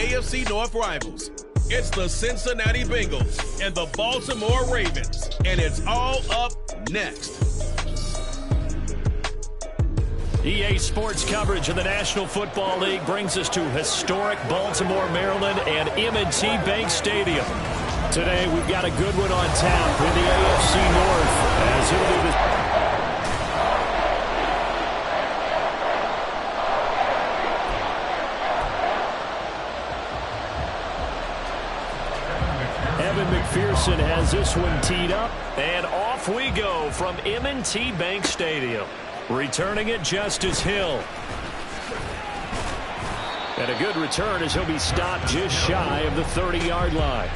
AFC North rivals. It's the Cincinnati Bengals and the Baltimore Ravens, and it's all up next. EA Sports coverage of the National Football League brings us to historic Baltimore, Maryland, and M&T Bank Stadium. Today, we've got a good one on tap in the AFC North, as it'll be the McPherson has this one teed up, and off we go from M&T Bank Stadium. Returning it, Justice Hill. And a good return as he'll be stopped just shy of the 30-yard line.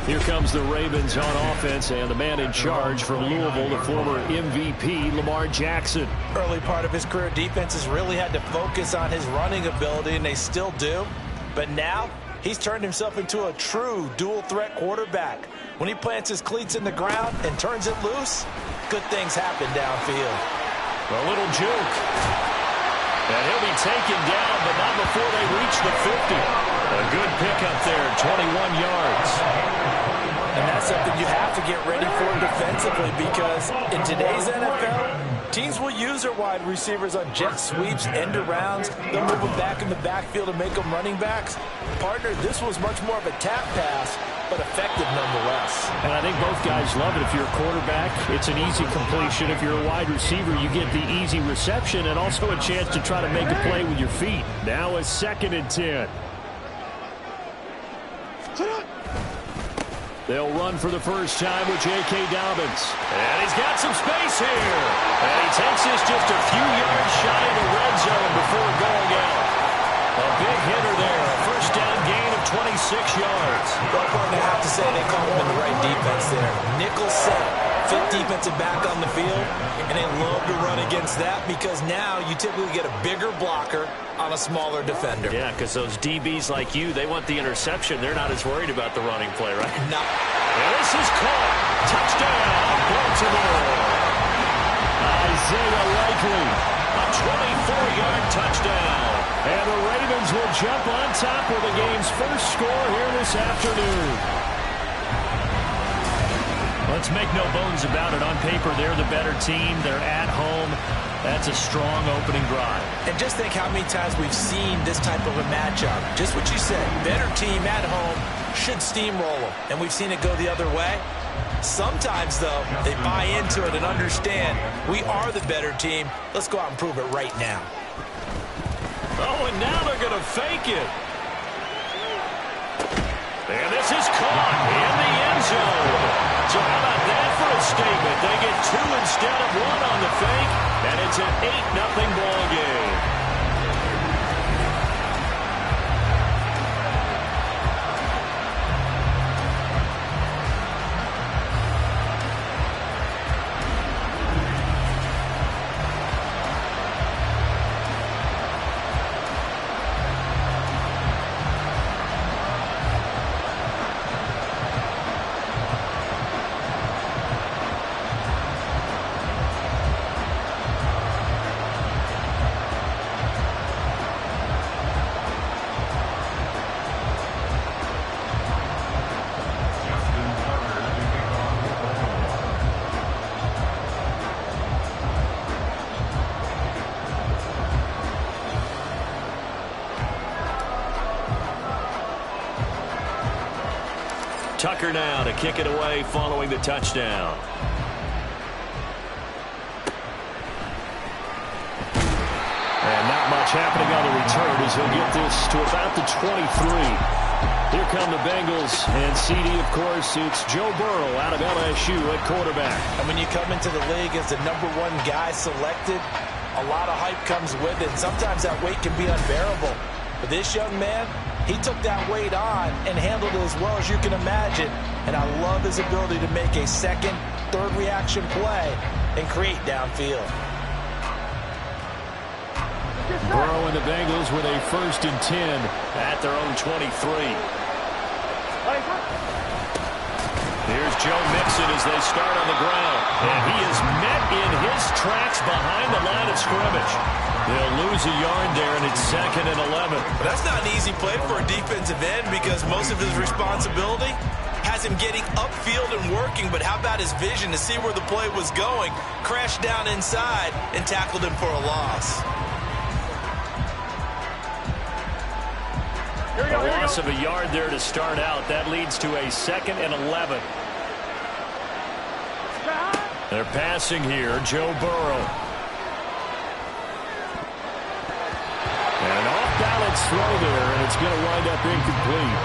Here comes the Ravens on offense, and the man in charge from Louisville, the former MVP, Lamar Jackson. Early part of his career, defenses really had to focus on his running ability, and they still do. But now, he's turned himself into a true dual-threat quarterback. When he plants his cleats in the ground and turns it loose, good things happen downfield. A little juke. And he'll be taken down, but not before they reach the 50. A good pickup there, 21 yards. And that's something you have to get ready for defensively, because in today's NFL, teams will use their wide receivers on jet sweeps, end arounds. They'll move them back in the backfield and make them running backs. Partner, this was much more of a tap pass, but effective nonetheless. And I think both guys love it. If you're a quarterback, it's an easy completion. If you're a wide receiver, you get the easy reception and also a chance to try to make a play with your feet. Now a 2nd and 10. They'll run for the first time with J.K. Dobbins. And he's got some space here. And he takes this just a few yards shy of the red zone before going out. A big hitter there. A first down gain of 26 yards. Well, I have to say they caught him in the right defense there. Nickel set. Fit defensive back on the field. And they love to run against that, because now you typically get a bigger blocker on a smaller defender. Yeah, because those DBs like you, they want the interception. They're not as worried about the running play, right? No. And this is caught. Touchdown, Baltimore. Isaiah Likely, a 24-yard touchdown. And the Ravens will jump on top with the game's first score here this afternoon. Let's make no bones about it. On paper, they're the better team. They're at home. That's a strong opening drive. And just think how many times we've seen this type of a matchup. Just what you said, better team at home should steamroll them. And we've seen it go the other way. Sometimes, though, they buy into it and understand we are the better team. Let's go out and prove it right now. Oh, and now they're going to fake it. And this is caught in the end zone. So how about that for a statement? They get 2 instead of 1 on the fake, and it's an 8-0 ball game. Tucker now to kick it away following the touchdown. And not much happening on the return as he'll get this to about the 23. Here come the Bengals, and CD, of course, it's Joe Burrow out of LSU at quarterback. And when you come into the league as the #1 guy selected, a lot of hype comes with it. Sometimes that weight can be unbearable. But this young man, he took that weight on and handled it as well as you can imagine. And I love his ability to make a second, third reaction play and create downfield. Burrow and the Bengals with a 1st and 10 at their own 23. Here's Joe Mixon as they start on the ground. And he is met in his tracks behind the line of scrimmage. They'll lose a yard there, and it's 2nd and 11. But that's not an easy play for a defensive end because most of his responsibility has him getting upfield and working, but how about his vision to see where the play was going, crashed down inside, and tackled him for a loss. A loss of a yard there to start out. That leads to a 2nd and 11. They're passing here. Joe Burrow. An off-balance throw there, and it's going to wind up incomplete.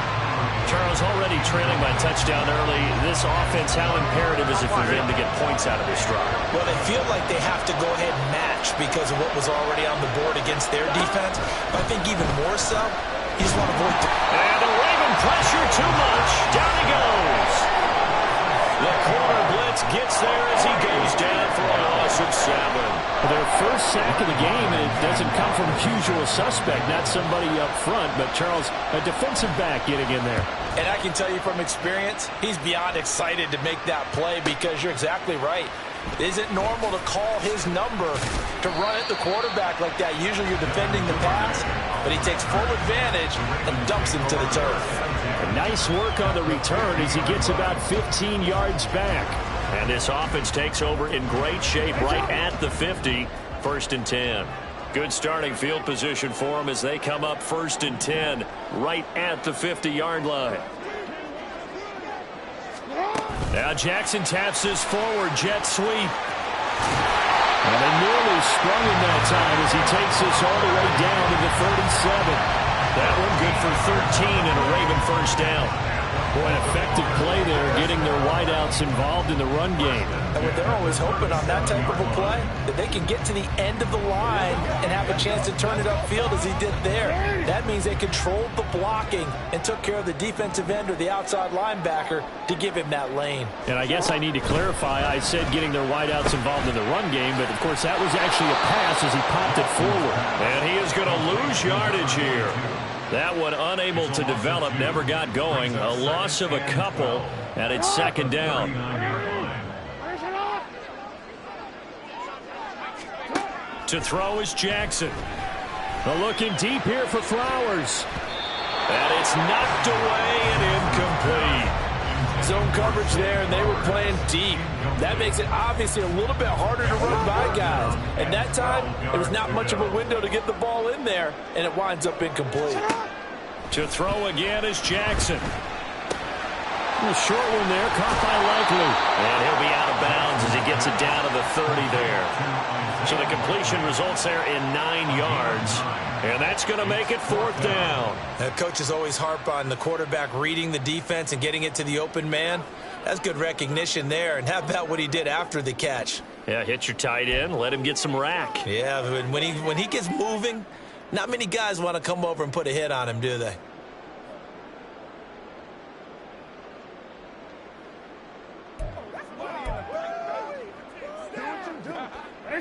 Charles, already trailing by touchdown early. This offense, how imperative is it for them to get points out of this drive? Well, they feel like they have to go ahead and match because of what was already on the board against their defense. But I think even more so, you just want to avoid and the Raven pressure too much. Down he goes. The corner blitz gets there as he goes down for a loss of 7. Their first sack of the game, and it doesn't come from a usual suspect, not somebody up front, but Charles, a defensive back getting in there. And I can tell you from experience, he's beyond excited to make that play because you're exactly right. It isn't normal to call his number to run at the quarterback like that. Usually you're defending the pass, but he takes full advantage and dumps him to the turf. Nice work on the return as he gets about 15 yards back. And this offense takes over in great shape right at the 50, 1st and 10. Good starting field position for them as they come up 1st and 10 right at the 50-yard line. Now Jackson taps this forward jet sweep. And they nearly sprung him that time as he takes this all the way down to the 37. That one good for 13 and a Raven 1st down. Boy, an effective play there, getting their wideouts involved in the run game. And what they're always hoping on that type of a play, that they can get to the end of the line and have a chance to turn it upfield as he did there. That means they controlled the blocking and took care of the defensive end or the outside linebacker to give him that lane. And I guess I need to clarify, I said getting their wideouts involved in the run game, but of course that was actually a pass as he popped it forward. And he is going to lose yardage here. That one unable to develop, never got going. A loss of a couple, and it's 2nd down. To throw is Jackson. Looking deep here for Flowers. And it's knocked away and incomplete. Zone coverage there, and they were playing deep. That makes it obviously a little bit harder to run by guys. And that time, there was not much of a window to get the ball in there, and it winds up incomplete. To throw again is Jackson. A short one there, caught by Likely. And he'll be out of bounds as he gets it down to the 30 there. So the completion results there in 9 yards. And that's going to make it 4th down. Coaches always harp on the quarterback reading the defense and getting it to the open man. That's good recognition there. And how about what he did after the catch? Yeah, hit your tight end, let him get some rack. Yeah, but when he gets moving, not many guys want to come over and put a hit on him, do they?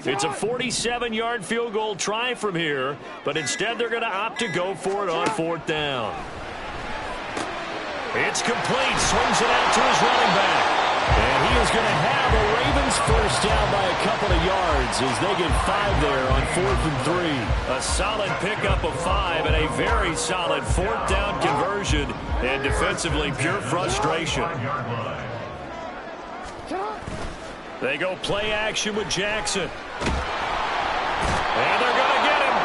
It's a 47-yard field goal try from here, but instead they're going to opt to go for it on 4th down. It's complete. Swings it out to his running back. And he is going to have a Ravens 1st down by a couple of yards as they get 5 there on 4th and 3. A solid pickup of 5 and a very solid 4th down conversion, and defensively pure frustration. They go play action with Jackson. And they're going to get him.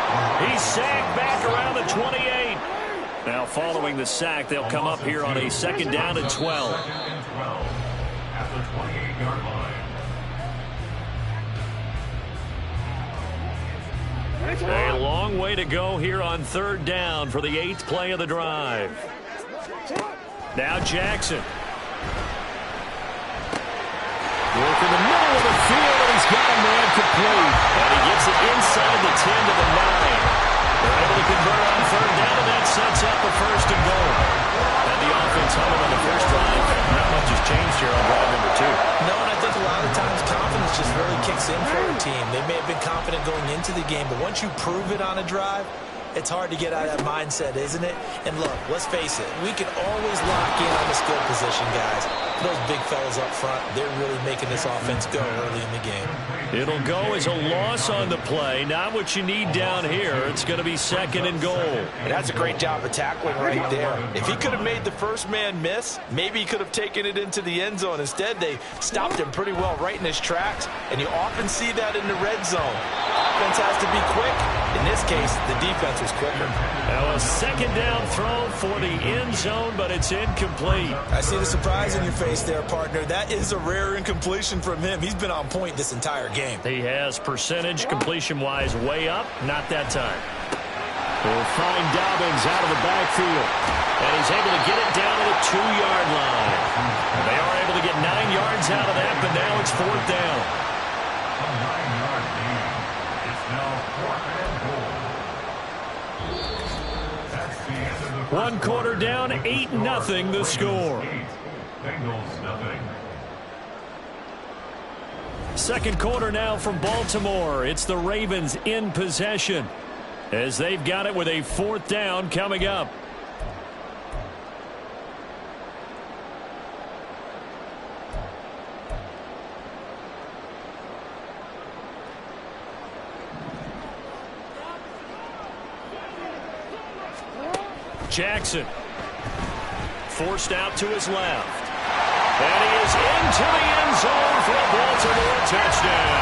He's sacked back around the 28. Now following the sack, they'll come up here on a 2nd down and 12. At the 28-yard line. A long way to go here on 3rd down for the 8th play of the drive. Now Jackson. Work in the middle of the field, and he's got a man complete. And he gets it inside the 10 to the 9. They're able to convert on 3rd down, and that sets up the 1st and goal. And the offense humming on the first drive. Not much has changed here on drive number 2. No, and I think a lot of times confidence just really kicks in for a team. They may have been confident going into the game, but once you prove it on a drive, It's hard to get out of that mindset, isn't it? And look, let's face it, we can always lock in on the skill position, guys. Those big fellas up front, they're really making this offense go early in the game. It'll go as a loss on the play. Not what you need down here. It's going to be 2nd and goal. And that's a great job of tackling right there. If he could have made the first man miss, maybe he could have taken it into the end zone. Instead, they stopped him pretty well right in his tracks, and you often see that in the red zone. Offense has to be quick. In this case, the defense was quicker. Now a 2nd down throw for the end zone, but it's incomplete. I see the surprise in your face there, partner. That is a rare incompletion from him. He's been on point this entire game. He has percentage completion-wise way up. Not that time. They'll find Dobbins out of the backfield. And he's able to get it down to the 2-yard line. They are able to get 9 yards out of that, but now it's 4th down. One quarter down, 8-0 the score. Second quarter now from Baltimore. It's the Ravens in possession as they've got it with a 4th down coming up. Jackson forced out to his left. And he is into the end zone for a Baltimore touchdown.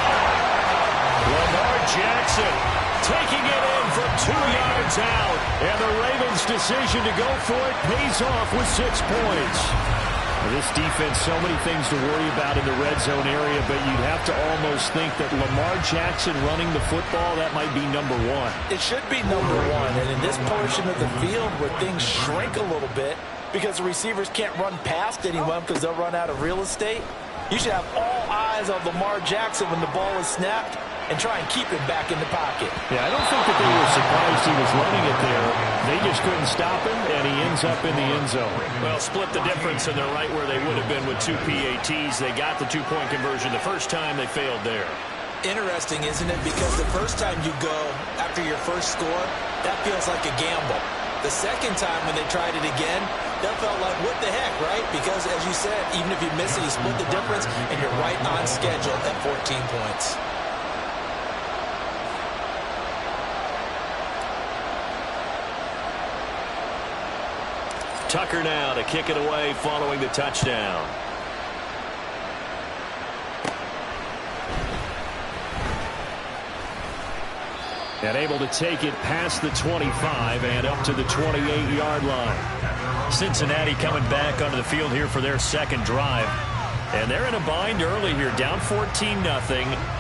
Lamar Jackson taking it in from 2 yards out. And the Ravens' decision to go for it pays off with 6 points. This defense, so many things to worry about in the red zone area, but you'd have to almost think that Lamar Jackson running the football, that might be number 1. It should be number 1, and in this portion of the field where things shrink a little bit because the receivers can't run past anyone because they'll run out of real estate, you should have all eyes on Lamar Jackson when the ball is snapped and try and keep him back in the pocket. Yeah, I don't think that they were surprised he was running it there. They just couldn't stop him, and he ends up in the end zone. Well, split the difference, and they're right where they would have been with 2 PATs. They got the 2-point conversion the first time. They failed there. Interesting, isn't it? Because the first time you go after your first score, that feels like a gamble. The second time when they tried it again, that felt like, what the heck, right? Because, as you said, even if you miss it, you split the difference, and you're right on schedule at 14 points. Tucker now to kick it away following the touchdown. And able to take it past the 25 and up to the 28-yard line. Cincinnati coming back onto the field here for their second drive. And they're in a bind early here, down 14-0.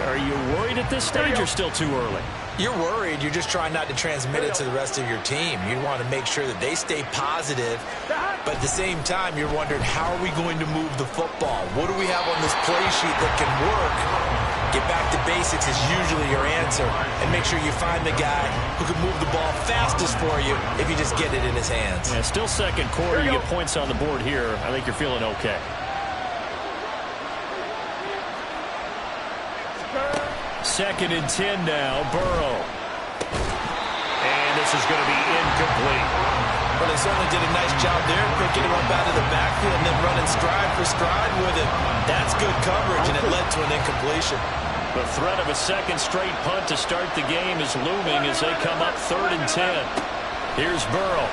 Are you worried at this stage or still too early? You're worried. You're just trying not to transmit it to the rest of your team. You want to make sure that they stay positive, but at the same time, you're wondering, how are we going to move the football? What do we have on this play sheet that can work? Get back to basics is usually your answer, and make sure you find the guy who can move the ball fastest for you if you just get it in his hands. Yeah, still second quarter. You get points on the board here. I think you're feeling okay. Second and 10 now, Burrow. And this is going to be incomplete. Well, they certainly did a nice job there, picking him up out of the backfield and then running stride for stride with it. That's good coverage, and it led to an incompletion. The threat of a second straight punt to start the game is looming as they come up 3rd and 10. Here's Burrow.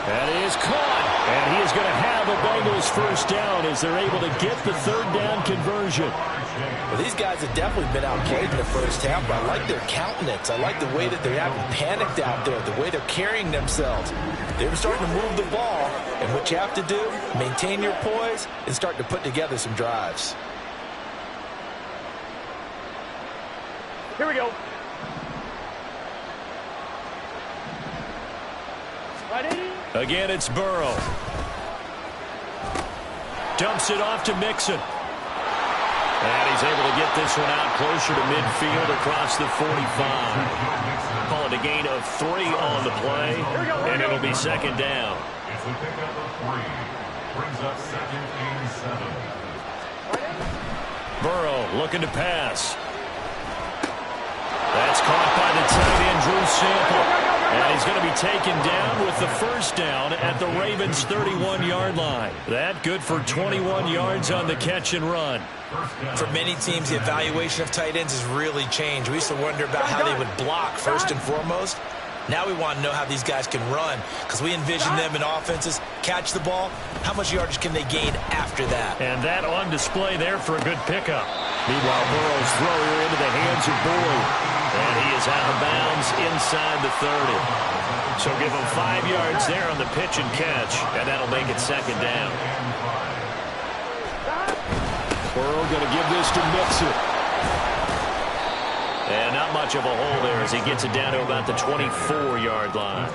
That is caught. And he is going to have a Bengals first down as they're able to get the 3rd down conversion. Well, these guys have definitely been outplayed in the first half, but I like their countenance. I like the way that they haven't panicked out there, the way they're carrying themselves. They're starting to move the ball, and what you have to do, maintain your poise and start to put together some drives. Here we go. Again, it's Burrow. Dumps it off to Mixon. And he's able to get this one out closer to midfield across the 45. Call it a gain of 3 on the play, and it'll be 2nd down. It's a pickup of 3. Brings up 2nd and 7. Burrow looking to pass. That's caught by the tight end, Drew Sample. And he's going to be taken down with the first down at the Ravens' 31-yard line. That good for 21 yards on the catch and run. For many teams, the evaluation of tight ends has really changed. We used to wonder about how they would block first and foremost. Now we want to know how these guys can run, because we envision them in offenses catch the ball. How much yardage can they gain after that? And that on display there for a good pickup. Meanwhile, Burrow's throw here into the hands of Boyd. And he is out of bounds inside the 30. So give him 5 yards there on the pitch and catch, and that'll make it second down. Burrow going to give this to Mixon. And not much of a hole there as he gets it down to about the 24-yard line.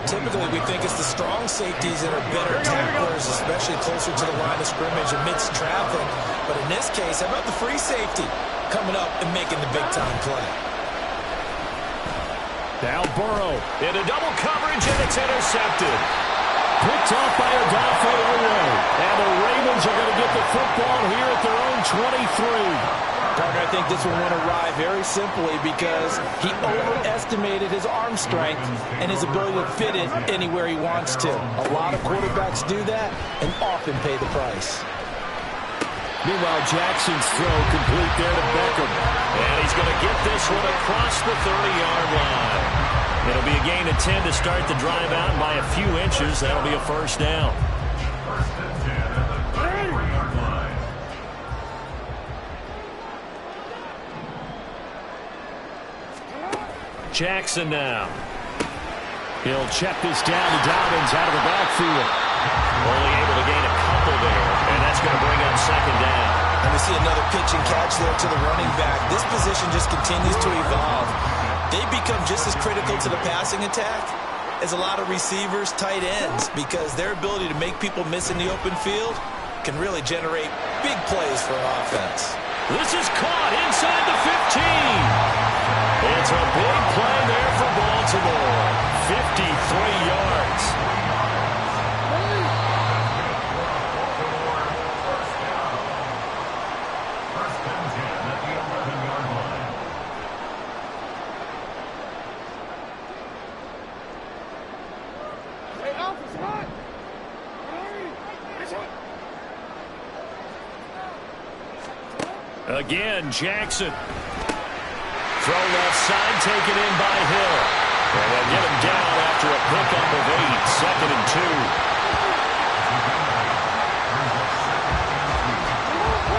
Typically, we think it's the strong safeties that are better tacklers, especially closer to the line of scrimmage amidst traffic. But in this case, how about the free safety coming up and making the big-time play? Now Burrow into double coverage, and it's intercepted. Picked off by Odafe Oweh. And the Ravens are going to get the football here at their own 23. Partner, I think this one went awry very simply because he overestimated his arm strength and his ability to fit it anywhere he wants to. A lot of quarterbacks do that and often pay the price. Meanwhile, Jackson's throw complete there to Beckham. And he's going to get this one across the 30-yard line. It'll be a gain of 10 to start the drive out, and by a few inches, that'll be a first down. Jackson now. He'll check this down to Dobbins out of the backfield. Only able to gain a couple there, and that's going to bring up second down. And we see another pitch and catch there to the running back. This position just continues to evolve. They become just as critical to the passing attack as a lot of receivers, tight ends, because their ability to make people miss in the open field can really generate big plays for an offense. This is caught inside the 15. It's a big play there for Baltimore. 53 yards. Again, Jackson. Throw left side, taken in by Hill. And they'll get him down after a pickup of 8, second and 2.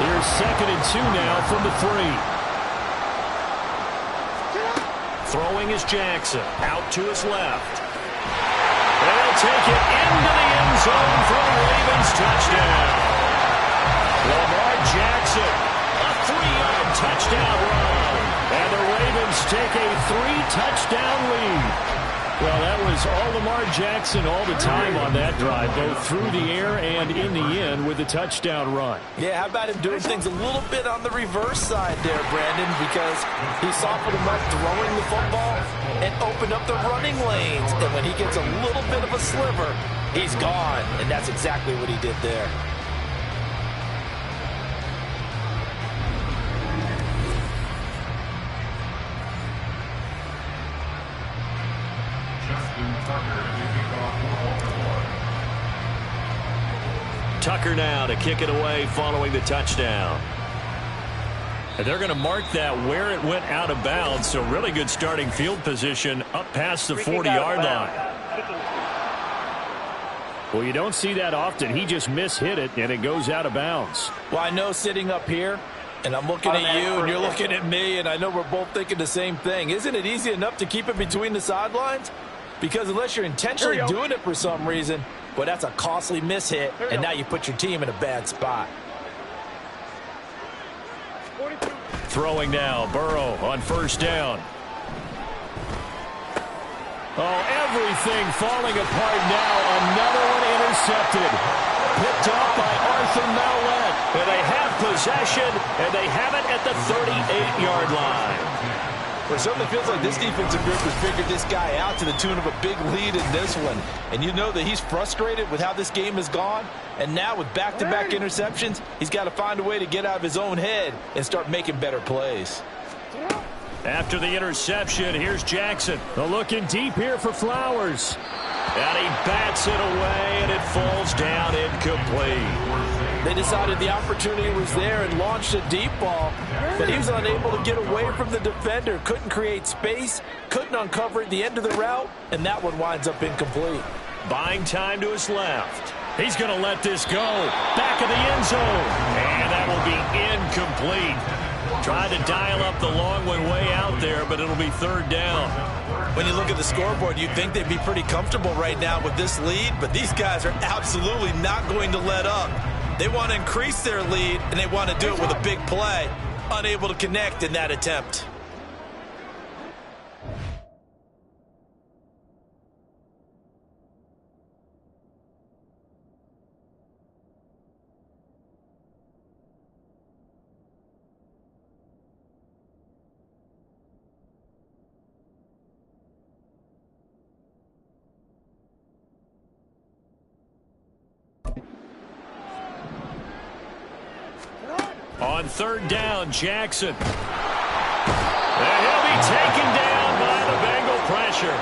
Here's second and 2 now from the 3. Throwing is Jackson, out to his left. They'll take it into the end zone for the Ravens touchdown. Lamar Jackson, a 3-yard touchdown run. And the Ravens take a 3-touchdown lead. Well, that was all Lamar Jackson all the time on that drive, both through the air and in the end with a touchdown run. Yeah, how about him doing things a little bit on the reverse side there, Brandon, because he softened him up throwing the football and opened up the running lanes. And when he gets a little bit of a sliver, he's gone. And that's exactly what he did there. Tucker now to kick it away following the touchdown. And they're going to mark that where it went out of bounds, so really good starting field position up past the 40-yard line. Well, you don't see that often. He just mishit it, and it goes out of bounds. Well, I know sitting up here, and I'm looking at you, and you're looking at me, and I know we're both thinking the same thing. Isn't it easy enough to keep it between the sidelines? Because unless you're intentionally doing it for some reason, well, that's a costly mishit, and now you put your team in a bad spot. Throwing now, Burrow on first down. Oh, everything falling apart now. Another one intercepted. Picked off by Arthur Maulet. And they have possession, and they have it at the 38-yard line. Well, it certainly feels like this defensive group has figured this guy out to the tune of a big lead in this one. And you know that he's frustrated with how this game has gone. And now with back-to-back interceptions, he's got to find a way to get out of his own head and start making better plays. After the interception, here's Jackson. Looking deep here for Flowers. And he bats it away, and it falls down incomplete. They decided the opportunity was there and launched a deep ball, but he was unable to get away from the defender. Couldn't create space, couldn't uncover at the end of the route, and that one winds up incomplete. Buying time to his left. He's going to let this go. Back of the end zone. And that will be incomplete. Tried to dial up the long one way out there, but it'll be third down. When you look at the scoreboard, you'd think they'd be pretty comfortable right now with this lead, but these guys are absolutely not going to let up. They want to increase their lead, and they want to do it with a big play. Unable to connect in that attempt. On third down, Jackson. And he'll be taken down by the Bengal pressure.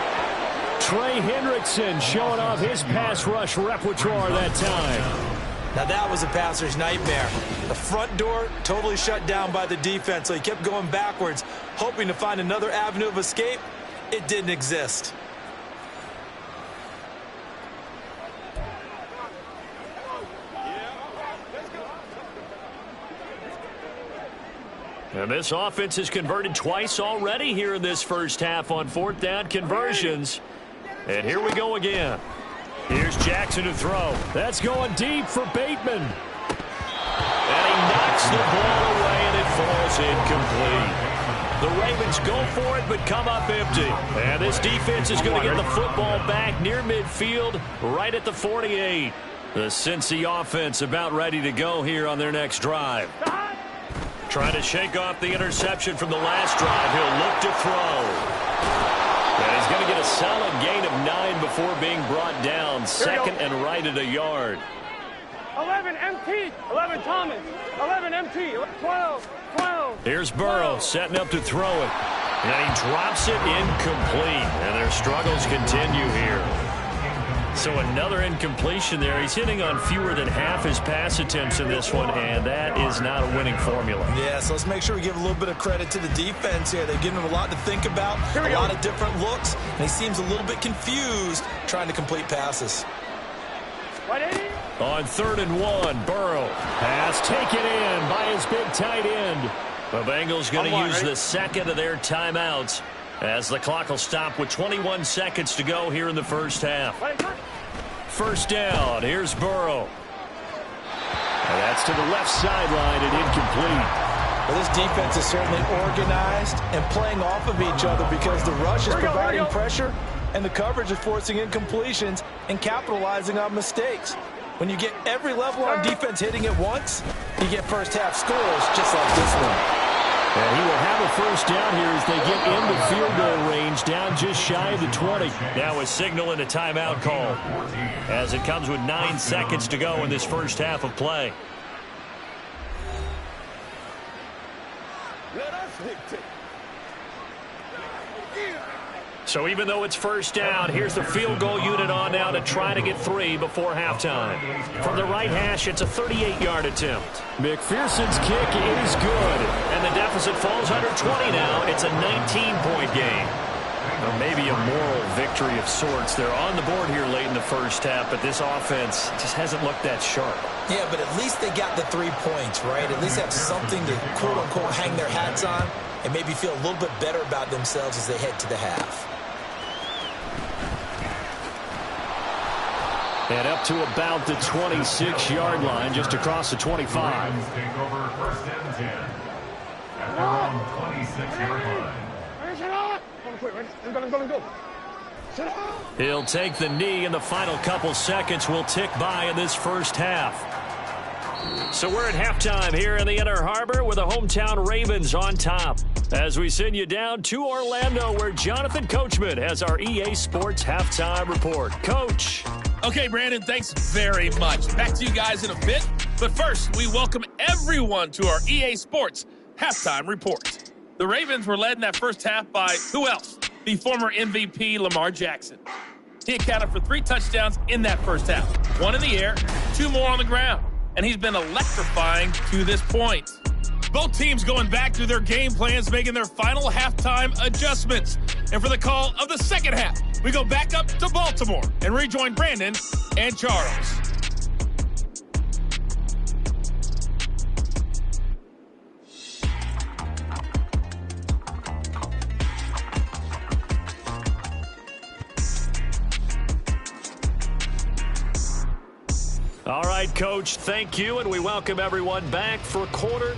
Trey Hendrickson showing off his pass rush repertoire that time. Now that was a passer's nightmare. The front door totally shut down by the defense, so he kept going backwards, hoping to find another avenue of escape. It didn't exist. And this offense has converted twice already here in this first half on fourth down conversions. And here we go again. Here's Jackson to throw. That's going deep for Bateman. And he knocks the ball away, and it falls incomplete. The Ravens go for it, but come up empty. And this defense is going to get the football back near midfield, right at the 48. The Cincy offense about ready to go here on their next drive. Trying to shake off the interception from the last drive. He'll look to throw. And he's going to get a solid gain of 9 before being brought down. Second and right at a yard. 11 MT, 11 Thomas, 11 MT, 12. Here's Burrow setting up to throw it. And he drops it incomplete. And their struggles continue here. So another incompletion there. He's hitting on fewer than half his pass attempts in this one, and that is not a winning formula. Yeah, so let's make sure we give a little bit of credit to the defense here. They've given him a lot to think about, a lot of different looks, and he seems a little bit confused trying to complete passes. On 3rd and 1, Burrow. Pass taken in by his big tight end. The Bengals going to use the second of their timeouts as the clock will stop with 21 seconds to go here in the first half. First down, here's Burrow. And that's to the left sideline and incomplete. Well, this defense is certainly organized and playing off of each other because the rush is providing pressure and the coverage is forcing incompletions and capitalizing on mistakes. When you get every level on defense hitting at once, you get first half scores just like this one. And he will have a first down here as they get into field goal range, down just shy of the 20. Now a signal and a timeout call as it comes with 9 seconds to go in this first half of play. So even though it's first down, here's the field goal unit on now to try to get 3 before halftime. From the right hash, it's a 38-yard attempt. McPherson's kick is good. And the deficit falls under 20 now. It's a 19-point game. Or maybe a moral victory of sorts. They're on the board here late in the first half, but this offense just hasn't looked that sharp. Yeah, but at least they got the 3 points, right? At least have something to, quote-unquote, hang their hats on and maybe feel a little bit better about themselves as they head to the half. And up to about the 26-yard line, just across the 25. Take over first and 10. At their own 26-yard line. He'll take the knee, and the final couple seconds will tick by in this first half. So we're at halftime here in the Inner Harbor with the hometown Ravens on top. As we send you down to Orlando, where Jonathan Coachman has our EA Sports Halftime Report. Coach. Okay, Brandon, thanks very much. Back to you guys in a bit. But first, we welcome everyone to our EA Sports Halftime Report. The Ravens were led in that first half by who else? The former MVP, Lamar Jackson. He accounted for 3 touchdowns in that first half. 1 in the air, 2 more on the ground. And he's been electrifying to this point. Both teams going back to their game plans, making their final halftime adjustments. And for the call of the second half, we go back up to Baltimore and rejoin Brandon and Charles. All right, Coach, thank you, and we welcome everyone back for quarter